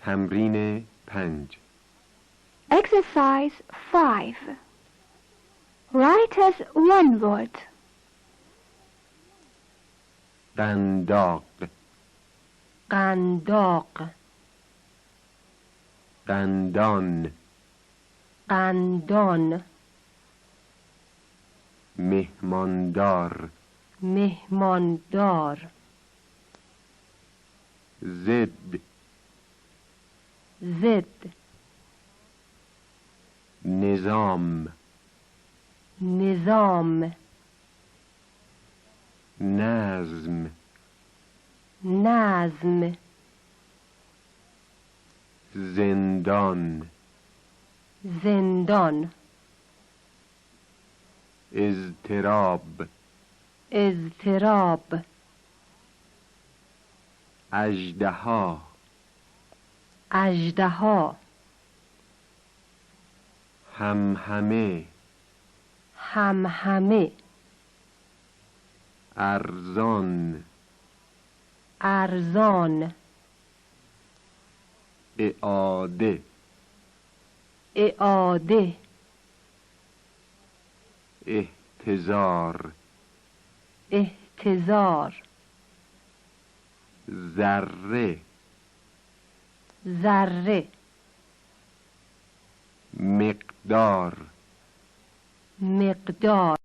تمرین 5. Exercise 5. Write as one word. قنداق قنداق قندان قندان مهماندار مهماندار ضد ضد نظام نظام نظم نظم زندان زندان اضطراب اضطراب اژدها اژدها همهمه همهمه ارزان ارزان اعاده اعاده احتضار احتضار ذره ذره مقدار مقدار